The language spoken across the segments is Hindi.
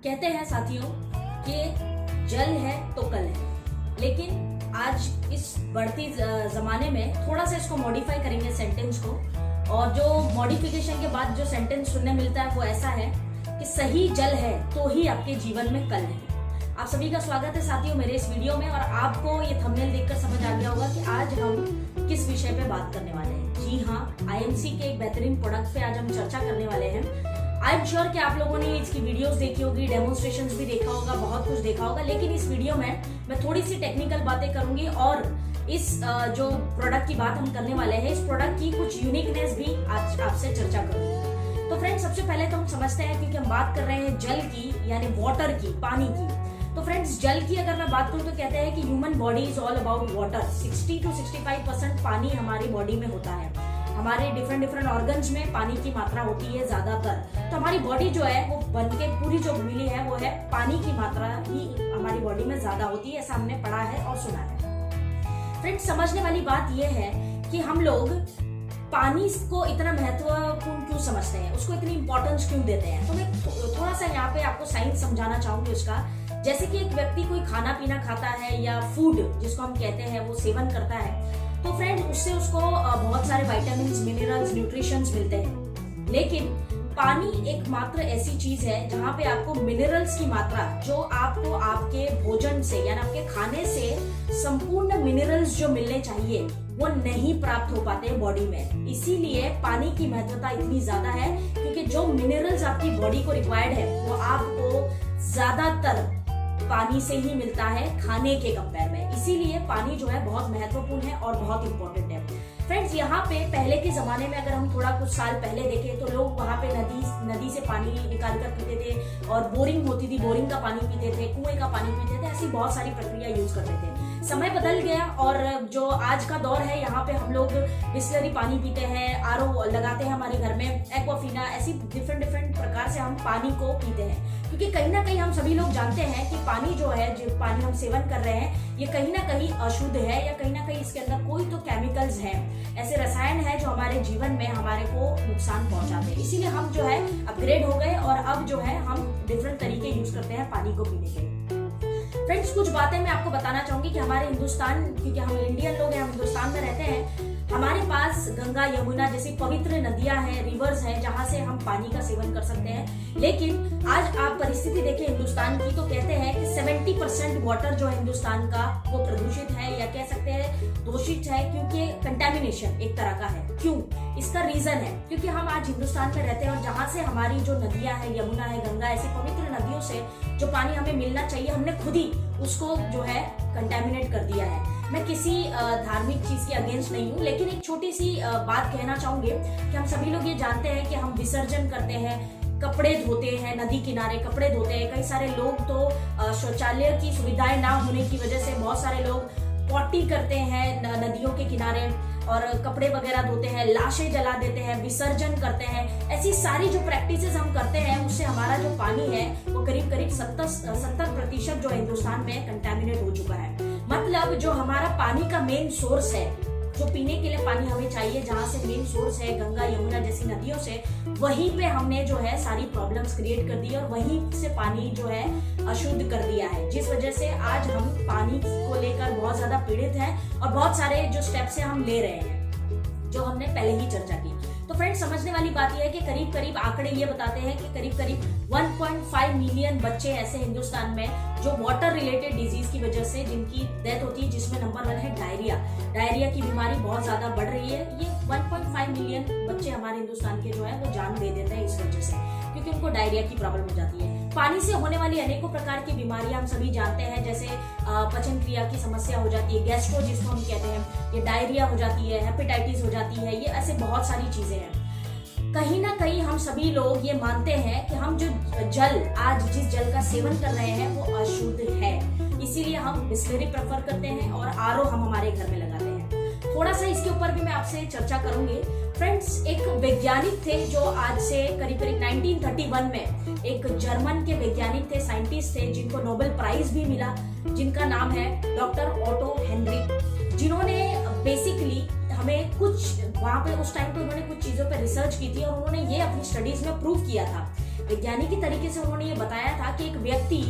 कहते हैं साथियों कि जल है तो कल है, लेकिन आज इस बढ़ती जमाने में थोड़ा सा इसको मॉडिफाई करेंगे सेंटेंस को। और जो मॉडिफिकेशन के बाद जो सेंटेंस सुनने मिलता है वो ऐसा है कि सही जल है तो ही आपके जीवन में कल है। आप सभी का स्वागत है साथियों मेरे इस वीडियो में। और आपको ये थंबनेल देखकर समझ आ गया होगा कि आज हम किस विषय पे बात करने वाले हैं। जी हाँ, आईएमसी के एक बेहतरीन प्रोडक्ट पे आज हम चर्चा करने वाले हैं। आई एम श्योर कि आप लोगों ने इसकी वीडियोस देखी होगी, डेमोन्स्ट्रेशंस भी देखा होगा, बहुत कुछ देखा होगा, लेकिन इस वीडियो में मैं थोड़ी सी टेक्निकल बातें करूंगी और इस जो प्रोडक्ट की बात हम करने वाले हैं, इस प्रोडक्ट की कुछ यूनिकनेस भी आज आपसे चर्चा करूंगी। तो फ्रेंड्स, सबसे पहले तो हम समझते हैं, क्योंकि हम बात कर रहे हैं जल की, यानी वाटर की, पानी की। तो फ्रेंड्स, जल की अगर मैं बात करूं तो कहते हैं कि human body is all about water. 60 to 65% पानी हमारी बॉडी में होता है। हमारे डिफरेंट ऑर्गन्स में पानी की मात्रा होती है ज्यादातर। तो हमारी बॉडी जो है वो बनके पूरी जो मिली है वो है पानी की मात्रा ही हमारी बॉडी में ज्यादा होती है, ऐसा हमने पढ़ा है और सुना है। फ्रेंड्स, समझने वाली बात यह है कि हम लोग पानी को इतना महत्वपूर्ण क्यों समझते हैं, उसको इतनी इंपॉर्टेंस क्यों देते हैं। तो मैं थोड़ा सा यहाँ पे आपको साइंस समझाना चाहूंगी उसका। जैसे कि एक व्यक्ति कोई खाना पीना खाता है या फूड जिसको हम कहते हैं वो सेवन करता है, तो फ्रेंड्स उससे उसको बहुत सारे विटामिन्स, मिनरल्स, न्यूट्रिशंस मिलते हैं। लेकिन पानी एकमात्र ऐसी चीज है जहाँ पे आपको मिनरल्स की मात्रा, जो आपको आपके भोजन से यानी आपके खाने से संपूर्ण मिनरल्स जो मिलने चाहिए वो नहीं प्राप्त हो पाते बॉडी में। इसीलिए पानी की महत्वता इतनी ज्यादा है, क्योंकि जो मिनरल्स आपकी बॉडी को रिक्वायर्ड है वो आपको ज्यादातर पानी से ही मिलता है खाने के कंपेयर में। इसीलिए पानी जो है बहुत महत्वपूर्ण है और बहुत इंपॉर्टेंट है। फ्रेंड्स, यहाँ पे पहले के जमाने में अगर हम थोड़ा कुछ साल पहले देखें तो लोग वहाँ पे नदी से पानी निकाल कर पीते थे, और बोरिंग होती थी, बोरिंग का पानी पीते थे, कुएं का पानी पीते थे, ऐसी बहुत सारी प्रक्रिया यूज करते थे। समय बदल गया और जो आज का दौर है यहाँ पे हम लोग बिस्लरी पानी पीते हैं, आरओ लगाते हैं हमारे घर में, एक्वाफिना, ऐसी डिफरेंट प्रकार से हम पानी को पीते हैं। क्योंकि कहीं ना कहीं हम सभी लोग जानते हैं कि पानी जो है, जो पानी हम सेवन कर रहे हैं, ये कहीं ना कहीं अशुद्ध है, या कहीं ना कहीं इसके अंदर कोई तो केमिकल्स हैं, ऐसे रसायन है जो हमारे जीवन में हमारे को नुकसान पहुंचाते हैं। इसीलिए हम जो है अपग्रेड हो गए और अब जो है हम डिफरेंट तरीके यूज करते हैं पानी को पीने के। फ्रेंड्स, कुछ बातें मैं आपको बताना चाहूंगी कि हमारे हिंदुस्तान, क्योंकि हम इंडियन लोग हैं, हम हिंदुस्तान में रहते हैं, हमारे पास गंगा, यमुना जैसी पवित्र नदियां हैं, रिवर्स हैं, जहां से हम पानी का सेवन कर सकते हैं। लेकिन आज आप परिस्थिति देखें हिंदुस्तान की, तो कहते हैं कि 70% वाटर जो है हिंदुस्तान का वो प्रदूषित है, या कह सकते हैं दूषित है, क्योंकि कंटेमिनेशन एक तरह का है। क्यों? इसका रीजन है क्योंकि हम आज हिंदुस्तान में रहते हैं और जहां से हमारी जो नदियां हैं, यमुना है, गंगा, ऐसी पवित्र नदियों से जो पानी हमें मिलना चाहिए, हमने खुद ही उसको जो है कंटेमिनेट कर दिया है। मैं किसी धार्मिक चीज के अगेंस्ट नहीं हूँ, लेकिन एक छोटी सी बात कहना चाहूंगी कि हम सभी लोग ये जानते हैं कि हम विसर्जन करते हैं, कपड़े धोते हैं, नदी किनारे कपड़े धोते हैं। कई सारे लोग तो शौचालय की सुविधाएं ना होने की वजह से बहुत सारे लोग पॉटी करते हैं नदियों के किनारे और कपड़े वगैरह धोते हैं, लाशें जला देते हैं, विसर्जन करते हैं। ऐसी सारी जो प्रैक्टिसेस हम करते हैं उससे हमारा जो पानी है वो करीब 70% जो हिंदुस्तान में कंटेमिनेट हो चुका है। मतलब जो हमारा पानी का मेन सोर्स है, जो पीने के लिए पानी हमें चाहिए, जहां से मेन सोर्स है गंगा, यमुना जैसी नदियों से, वहीं पे हमने जो है सारी प्रॉब्लम्स क्रिएट कर दी और वहीं से पानी जो है अशुद्ध कर दिया है, जिस वजह से आज हम पानी को लेकर बहुत ज्यादा पीड़ित हैं और बहुत सारे जो स्टेप्स है हम ले रहे हैं, जो हमने पहले ही चर्चा की। तो फ्रेंड्स, समझने वाली बात यह है कि करीब आंकड़े ये बताते हैं कि करीब 1.5 मिलियन बच्चे ऐसे हिंदुस्तान में जो वाटर रिलेटेड डिजीज की वजह से जिनकी डेथ होती है, जिसमें नंबर 1 है डायरिया की बीमारी बहुत ज्यादा बढ़ रही है। ये 1.5 मिलियन बच्चे हमारे हिंदुस्तान के जो है वो जान दे देते हैं इस वजह से, क्योंकि उनको डायरिया की प्रॉब्लम हो जाती है। पानी से होने वाली अनेकों प्रकार की बीमारियां हम सभी जानते हैं, जैसे पचन क्रिया की समस्या हो जाती है, गैस्ट्रो जिसको हम कहते हैं, ये डायरिया हो जाती है, हेपेटाइटिस हो जाती है, ये ऐसे बहुत सारी चीजें हैं। कहीं ना कहीं हम सभी लोग ये मानते हैं कि हम जो जल, आज जिस जल का सेवन कर रहे हैं वो अशुद्ध है, इसीलिए हम बिस्लरी प्रेफर करते हैं और आरओ हम हमारे घर में लगाते हैं। थोड़ा सा इसके ऊपर भी मैं आपसे चर्चा करूंगी। फ्रेंड्स, एक वैज्ञानिक थे जो आज से करीब 1931 में एक जर्मन के वैज्ञानिक थे, साइंटिस्ट थे, जिनको नोबेल प्राइज भी मिला, जिनका नाम है डॉक्टर ऑटो हेनरी, जिन्होंने बेसिकली हमें कुछ वहां पे उस टाइम पे उन्होंने कुछ चीजों पे रिसर्च की थी और उन्होंने ये अपनी स्टडीज में प्रूव किया था वैज्ञानिक तरीके से उन्होंने ये बताया था कि एक व्यक्ति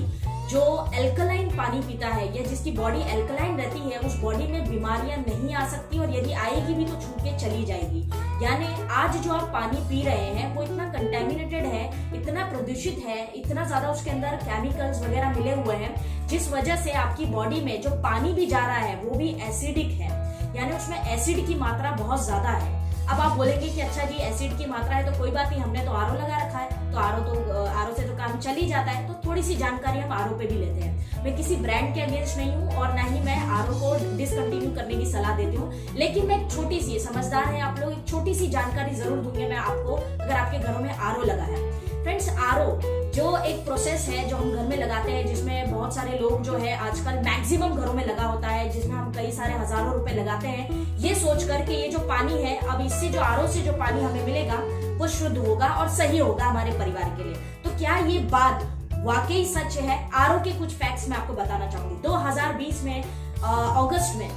जो एल्कलाइन पानी पीता है या जिसकी बॉडी एल्कलाइन रहती है, उस बॉडी में बीमारियां नहीं आ सकती, और यदि आएगी भी तो छूट के चली जाएगी। यानी आज जो आप पानी पी रहे हैं वो इतना कंटेमिनेटेड है, इतना प्रदूषित है, इतना ज्यादा उसके अंदर केमिकल्स वगैरह मिले हुए हैं, जिस वजह से आपकी बॉडी में जो पानी भी जा रहा है वो भी एसिडिक है, यानी उसमें एसिड की मात्रा बहुत ज्यादा है। अब आप बोलेंगे कि अच्छा जी एसिड की मात्रा है तो कोई बात नहीं, हमने तो आरओ लगा रखा है, तो आरओ से तो काम चल ही जाता है। तो थोड़ी सी जानकारी हम आरओ पे भी लेते हैं। मैं किसी ब्रांड के अगेंस्ट नहीं हूँ और ना ही मैं आरओ को डिसकंटिन्यू करने की सलाह देती हूँ, लेकिन मैं एक छोटी सी, समझदार है आप लोग, एक छोटी सी जानकारी जरूर दूंगी मैं आपको अगर आपके घरों में आरओ लगा है। फ्रेंड्स, आरओ जो एक प्रोसेस है जो हम घर में लगाते हैं, जिसमें बहुत सारे लोग जो है आजकल मैक्सिमम घरों में लगा होता है, जिसमें हम कई सारे हजारों रुपए लगाते हैं ये सोच कर के ये जो पानी है, अब इससे जो आरओ से जो पानी हमें मिलेगा वो शुद्ध होगा और सही होगा हमारे परिवार के लिए। तो क्या ये बात वाकई सच है? आरओ के कुछ फैक्ट्स मैं आपको बताना चाहूंगी। 2020 में अगस्त में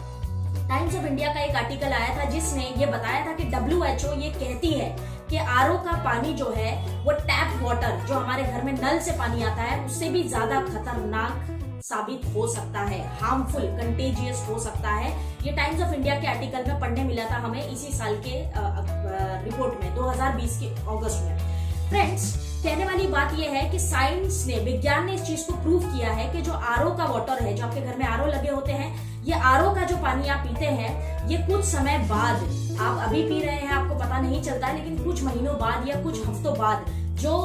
टाइम्स ऑफ इंडिया का एक आर्टिकल आया था जिसने ये बताया था कि WHO ये कहती है कि आरओ का पानी जो है वो टैप वाटर, जो हमारे घर में नल से पानी आता है, उससे भी ज्यादा खतरनाक साबित हो सकता है, हार्मफुल, कंटेजियस हो सकता है। ये टाइम्स ऑफ इंडिया के आर्टिकल में पढ़ने मिला था हमें इसी साल के रिपोर्ट में, 2020 के अगस्त में। फ्रेंड्स, कहने वाली बात यह है कि साइंस ने, विज्ञान ने इस चीज को प्रूव किया है कि जो आरओ का वाटर है, जो आपके घर में आरओ लगे होते हैं, ये आरओ का जो पानी आप पीते हैं, ये कुछ समय बाद, आप अभी पी रहे हैं आपको पता नहीं चलता है, लेकिन कुछ महीनों बाद या कुछ हफ्तों बाद जो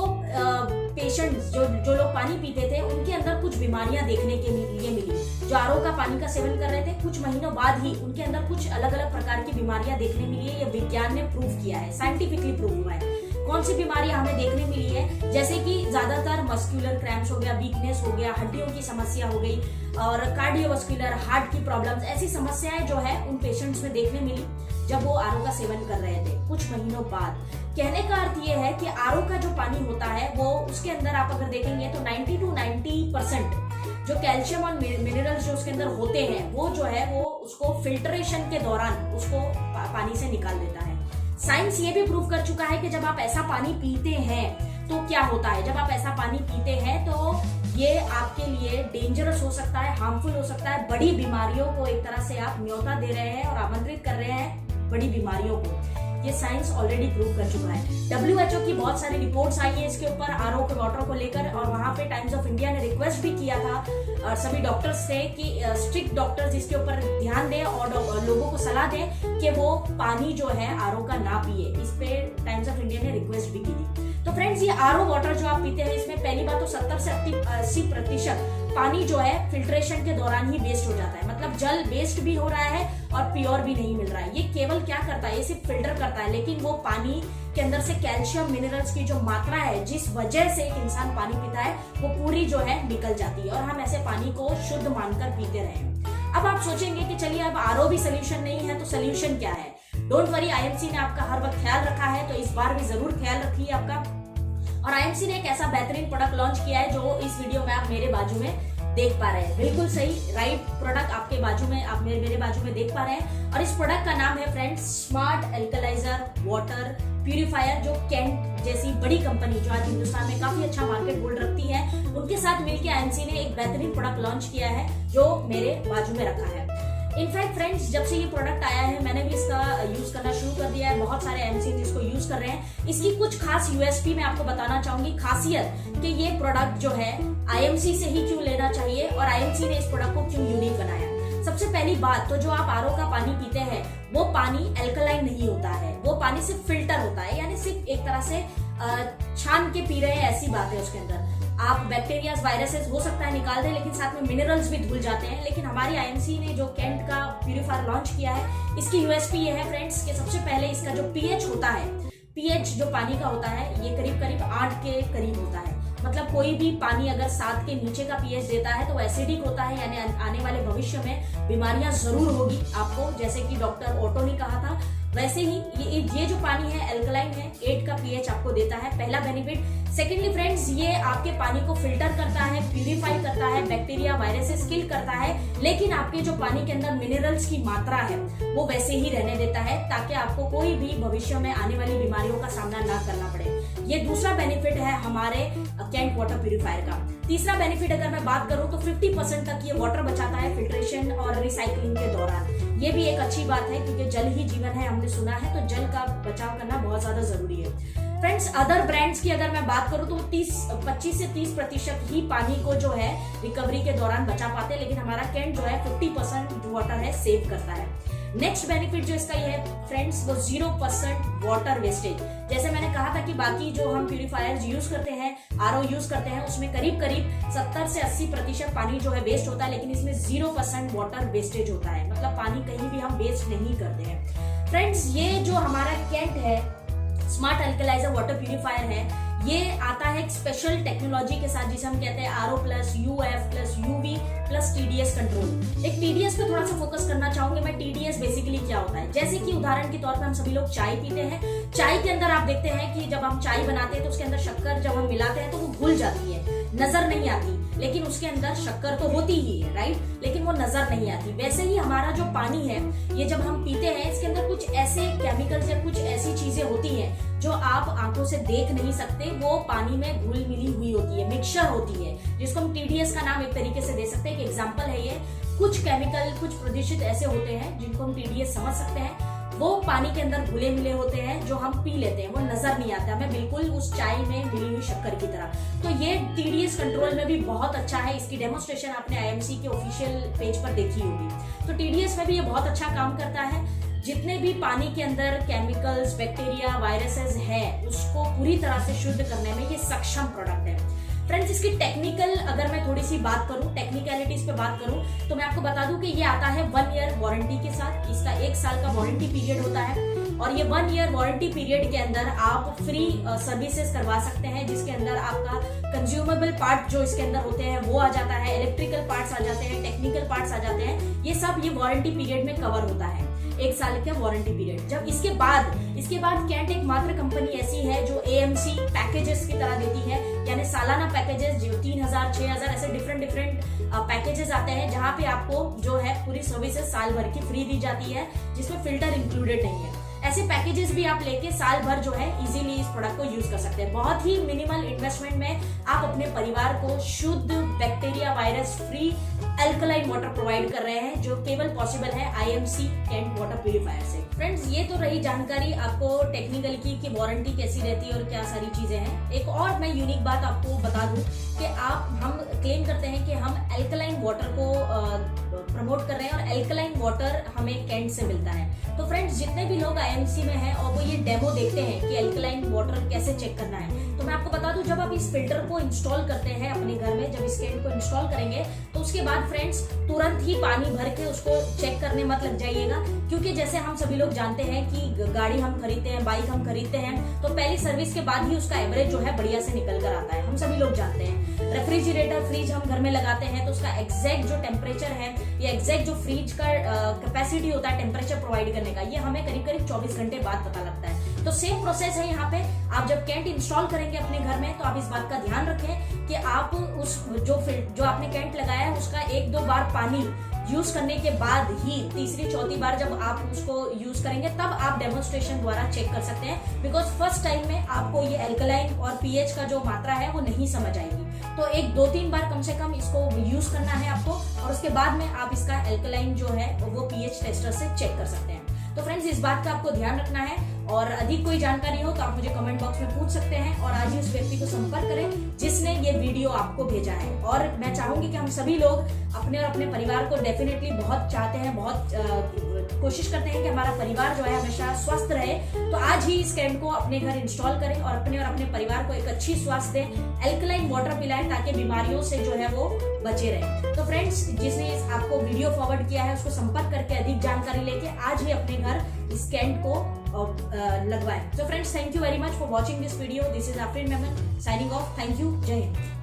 पेशेंट्स, जो लोग पानी पीते थे, उनके अंदर कुछ बीमारियां देखने के लिए मिली। जो आरओ का पानी का सेवन कर रहे थे, कुछ महीनों बाद ही उनके अंदर कुछ अलग अलग प्रकार की बीमारियां देखने मिली है। ये विज्ञान ने प्रूव किया है, साइंटिफिकली प्रूव हुआ है। कौन सी बीमारियां हमें देखने मिली है? जैसे कि ज्यादातर मस्कुलर क्रैम्प्स हो गया, वीकनेस हो गया, हड्डियों की समस्या हो गई, और कार्डियोवास्कुलर, हार्ट की प्रॉब्लम्स, ऐसी समस्याएं जो है उन पेशेंट्स में देखने मिली जब वो आरओ का सेवन कर रहे थे कुछ महीनों बाद। कहने का अर्थ ये है कि आरओ का जो पानी होता है वो, उसके अंदर आप अगर देखेंगे तो 90 to 90% जो कैल्शियम और मिनरल्स जो उसके अंदर होते हैं, वो जो है वो उसको फिल्ट्रेशन के दौरान उसको पानी से निकाल देता है। साइंस ये भी प्रूव कर चुका है कि जब आप ऐसा पानी पीते हैं तो क्या होता है। जब आप ऐसा पानी पीते हैं तो ये आपके लिए डेंजरस हो सकता है, हार्मफुल हो सकता है, बड़ी बीमारियों को एक तरह से आप न्योता दे रहे हैं और आमंत्रित कर रहे हैं बड़ी बीमारियों को। ये साइंस ऑलरेडी प्रूव कर चुका है। WHO की बहुत सारी रिपोर्ट्स आई है इसके ऊपर, आरओ के वाटर को लेकर, और वहां पे टाइम्स ऑफ इंडिया ने रिक्वेस्ट भी किया था सभी डॉक्टर्स से कि स्ट्रिक्ट डॉक्टर्स इसके ऊपर ध्यान दें और लोगों को सलाह दें कि वो पानी जो है आरओ का ना पिए। इस पे टाइम्स ऑफ इंडिया ने रिक्वेस्ट भी की थी। तो फ्रेंड्स, ये आरओ वाटर जो आप पीते हैं, इसमें पहली बात तो 70 से 80% पानी जो है फिल्ट्रेशन के दौरान ही वेस्ट हो जाता है। मतलब जल वेस्ट भी हो रहा है और प्योर भी नहीं मिल रहा है। ये केवल क्या करता है, ये सिर्फ फिल्टर करता है, लेकिन वो पानी के अंदर से कैल्शियम, मिनरल्स की जो मात्रा है, जिस वजह से एक इंसान पानी पीता है, वो पूरी जो है निकल जाती है, और हम ऐसे पानी को शुद्ध मानकर पीते रहे हैं। अब आप सोचेंगे कि चलिए अब आरओ भी सोल्यूशन नहीं है, तो सोल्यूशन क्या है? डोंट वरी, IMC ने आपका हर वक्त ख्याल रखा है, तो इस बार भी जरूर ख्याल रखिए आपका। और IMC ने एक ऐसा बेहतरीन प्रोडक्ट लॉन्च किया है जो इस वीडियो में आप मेरे बाजू में देख पा रहे हैं। बिल्कुल सही, राइट प्रोडक्ट आपके बाजू में, आप मेरे बाजू में देख पा रहे हैं। और इस प्रोडक्ट का नाम है फ्रेंड्स स्मार्ट एल्कलाइजर वाटर प्यूरिफायर, जो केंट जैसी बड़ी कंपनी जो आज हिंदुस्तान में काफी अच्छा मार्केट होल्ड रखती है, उनके साथ मिलकर IMC ने एक बेहतरीन प्रोडक्ट लॉन्च किया है जो मेरे बाजू में रखा है। इनफैक्ट फ्रेंड्स, जब से ये प्रोडक्ट आया है मैंने भी इसका यूज करना शुरू कर दिया है। बहुत सारे IMC इसको यूज कर रहे हैं। इसकी कुछ खास USP मैं आपको बताना चाहूंगी, खासियत कि ये प्रोडक्ट जो है IMC से ही क्यों लेना चाहिए और IMC ने इस प्रोडक्ट को क्यों यूनिक बनाया। सबसे पहली बात तो, जो आप आरओ का पानी पीते हैं वो पानी एल्कलाइन नहीं होता है, वो पानी सिर्फ फिल्टर होता है, यानी सिर्फ एक तरह से छान के पी रहे हैं, ऐसी बात है। उसके अंदर आप बैक्टीरिया, वायरसेस हो सकता है निकाल दें, लेकिन साथ में मिनरल्स भी धुल जाते हैं। लेकिन हमारी IMC ने जो केंट का प्यूरिफायर लॉन्च किया है, इसकी USP ये है फ्रेंड्स कि सबसे पहले इसका जो pH होता है, pH जो पानी का होता है, ये करीब करीब 8 के करीब होता है। मतलब कोई भी पानी अगर 7 के नीचे का pH देता है तो वो एसिडिक होता है, यानी आने वाले भविष्य में बीमारियां जरूर होगी आपको, जैसे कि डॉक्टर ओटो ने कहा था। वैसे ही ये जो पानी है एल्कलाइन है, 8 का pH आपको देता है, पहला बेनिफिट। सेकेंडली फ्रेंड्स, ये आपके पानी को फिल्टर करता है, प्यूरिफाई करता है, बैक्टीरिया, वायरसेस किल करता है, लेकिन आपके जो पानी के अंदर मिनरल्स की मात्रा है वो वैसे ही रहने देता है, ताकि आपको कोई भी भविष्य में आने वाली बीमारियों का सामना ना करना पड़े। ये दूसरा बेनिफिट है हमारे कैंट वाटर प्यूरिफायर का। तीसरा बेनिफिट अगर मैं बात करूं तो 50% तक ये वाटर बचाता है फिल्ट्रेशन और रिसाइकलिंग के दौरान। ये भी एक अच्छी बात है क्योंकि जल ही जीवन है, हमने सुना है, तो जल का बचाव करना बहुत ज्यादा जरूरी है। फ्रेंड्स, अदर ब्रांड्स की अगर मैं बात करूं तो 25 से 30% ही पानी को जो है रिकवरी के दौरान बचा पाते हैं, लेकिन हमारा कैंट जो है 50% वाटर है सेव करता है। नेक्स्ट बेनिफिट जो इसका ये है फ्रेंड्स, वो 0% वाटर वेस्टेज। जैसे मैंने कहा था कि बाकी जो हम प्यूरिफायर्स यूज करते हैं, आरओ यूज करते हैं, उसमें करीब 70 से 80% पानी जो है वेस्ट होता है, लेकिन इसमें 0% वाटर वेस्टेज होता है, मतलब पानी कहीं भी हम वेस्ट नहीं करते हैं। फ्रेंड्स, ये जो हमारा कैंट है स्मार्ट अल्कलाइजर वाटर प्यूरिफायर है, ये आता है एक स्पेशल टेक्नोलॉजी के साथ जिसे हम कहते हैं RO plus UF plus UV plus TDS control. एक टीडीएस पे थोड़ा सा फोकस करना चाहूंगी मैं। टीडीएस बेसिकली क्या होता है, जैसे कि उदाहरण के तौर पे हम सभी लोग चाय पीते हैं, चाय के अंदर आप देखते हैं कि जब हम चाय बनाते हैं तो उसके अंदर शक्कर जब हम मिलाते हैं तो वो घुल जाती है, नजर नहीं आती, लेकिन उसके अंदर शक्कर तो होती ही है, राइट, लेकिन वो नजर नहीं आती। वैसे ही हमारा जो पानी है, ये जब हम पीते हैं इसके अंदर कुछ ऐसे केमिकल्स या कुछ ऐसी चीजें होती हैं जो आप आंखों से देख नहीं सकते, वो पानी में घुल मिली हुई होती है, मिक्सचर होती है, जिसको हम टीडीएस का नाम एक तरीके से दे सकते हैं। एक एग्जांपल है ये, कुछ केमिकल, कुछ प्रदूषित ऐसे होते हैं जिनको हम टीडीएस समझ सकते हैं, वो पानी के अंदर घुले मिले होते हैं, जो हम पी लेते हैं, वो नजर नहीं आता हमें, बिल्कुल उस चाय में मिली हुई शक्कर की तरह। तो ये टीडीएस कंट्रोल में भी बहुत अच्छा है, इसकी डेमोस्ट्रेशन आपने आईएमसी के ऑफिशियल पेज पर देखी होगी। तो टीडीएस में भी ये बहुत अच्छा काम करता है, जितने भी पानी के अंदर केमिकल्स, बैक्टीरिया, वायरसेस है, उसको पूरी तरह से शुद्ध करने में ये सक्षम प्रोडक्ट है। फ्रेंड्स, इसकी टेक्निकल अगर मैं थोड़ी सी बात करूं, टेक्निकलिटीज पे बात करूं, तो मैं आपको बता दूं कि ये आता है 1 ईयर वारंटी के साथ। इसका 1 साल का वारंटी पीरियड होता है और ये 1 ईयर वारंटी पीरियड के अंदर आप फ्री सर्विसेज करवा सकते हैं, जिसके अंदर आपका कंज्यूमेबल पार्ट जो इसके अंदर होते हैं वो आ जाता है, इलेक्ट्रिकल पार्ट्स आ जाते हैं, टेक्निकल पार्ट्स आ जाते हैं, ये सब ये वारंटी पीरियड में कवर होता है, 1 साल का वारंटी पीरियड। जब इसके बाद कैंट एक मात्र कंपनी ऐसी है जो एएमसी पैकेजेस की तरह देती है, यानी सालाना पैकेजेस जो 3000, 6000 ऐसे डिफरेंट पैकेजेस आते हैं, जहां पे आपको जो है पूरी सर्विसेज साल भर की फ्री दी जाती है, जिसमें फिल्टर इंक्लूडेड नहीं है। ऐसे पैकेजेस भी आप लेके साल भर जो है इजीली इस प्रोडक्ट को यूज कर सकते हैं। बहुत ही मिनिमल इन्वेस्टमेंट में आप अपने परिवार को शुद्ध bacteria virus free alkaline water provide कर रहे हैं, जो केवल पॉसिबल है आईएमसी कैंट वाटर प्यूरिफायर से। फ्रेंड्स, ये तो रही जानकारी आपको टेक्निकल की कि वारंटी कैसी रहती है और क्या सारी चीजें हैं। एक और मैं यूनिक बात आपको बता दूं कि हम क्लेम करते हैं कि हम अल्कलाइन वाटर को प्रमोट कर रहे हैं और अल्कलाइन वाटर हमें कैंट से मिलता है। तो फ्रेंड्स, जितने भी लोग आईएमसी में हैं और वो ये डेमो देखते हैं कि अल्कलाइन वाटर कैसे चेक करना है, तो मैं आपको बता दूं, जब आप इस फिल्टर को इंस्टॉल करते हैं अपने घर में, जब इस कैंट को इंस्टॉल करेंगे तो उसके बाद फ्रेंड्स तुरंत ही पानी भर के उसको चेक करने मत लग जाइएगा, क्योंकि जैसे हम सभी लोग जानते हैं कि गाड़ी हम खरीदते हैं, बाइक हम खरीदते हैं, तो पहली सर्विस के बाद ही उसका एवरेज जो है बढ़िया से निकल कर आता है, हम सभी लोग जानते हैं। रेफ्रिजरेटर, फ्रिज हम घर में लगाते हैं तो उसका एग्जैक्ट जो टेम्परेचर है या एग्जैक्ट जो फ्रिज का कैपेसिटी होता है टेम्परेचर प्रोवाइड करने का, ये हमें करीब 24 घंटे बाद पता लगता है। तो सेम प्रोसेस है यहाँ पे। आप जब कैंट इंस्टॉल करेंगे अपने घर में तो आप इस बात का ध्यान रखें कि आप उस जो आपने कैंट लगाया है उसका 1-2 बार पानी यूज करने के बाद ही तीसरी चौथी बार जब आप उसको यूज करेंगे तब आप डेमोन्स्ट्रेशन द्वारा चेक कर सकते हैं, बिकॉज फर्स्ट टाइम में आपको ये अल्कलाइन और पीएच का जो मात्रा है वो नहीं समझ आएगी। तो 1-2-3 बार कम से कम इसको यूज करना है आपको, और उसके बाद में आप इसका अल्कलाइन जो है वो पीएच टेस्टर से चेक कर सकते हैं। तो फ्रेंड्स, इस बात का आपको ध्यान रखना है, और अधिक कोई जानकारी हो तो आप मुझे कमेंट बॉक्स में पूछ सकते हैं, और आज ही उस व्यक्ति को संपर्क करें जिसने ये वीडियो आपको भेजा है। और मैं चाहूंगी कि हम सभी लोग अपने और अपने परिवार को डेफिनेटली बहुत चाहते हैं, बहुत कोशिश करते हैं कि हमारा परिवार जो है हमेशा स्वस्थ रहे। तो आज ही इस कैंट को अपने घर इंस्टॉल करें और अपने परिवार को एक अच्छी स्वास्थ्य दें, अल्कलाइन वाटर पिलाएं ताकि बीमारियों से जो है वो बचे रहे। तो फ्रेंड्स, जिसने आपको वीडियो फॉरवर्ड किया है उसको संपर्क करके अधिक जानकारी लेके आज ही अपने घर इस कैंट को लगवाएं। So friends, thank you very much for watching this video. This is Afrin Mehman signing off. Thank you. Jai Hind.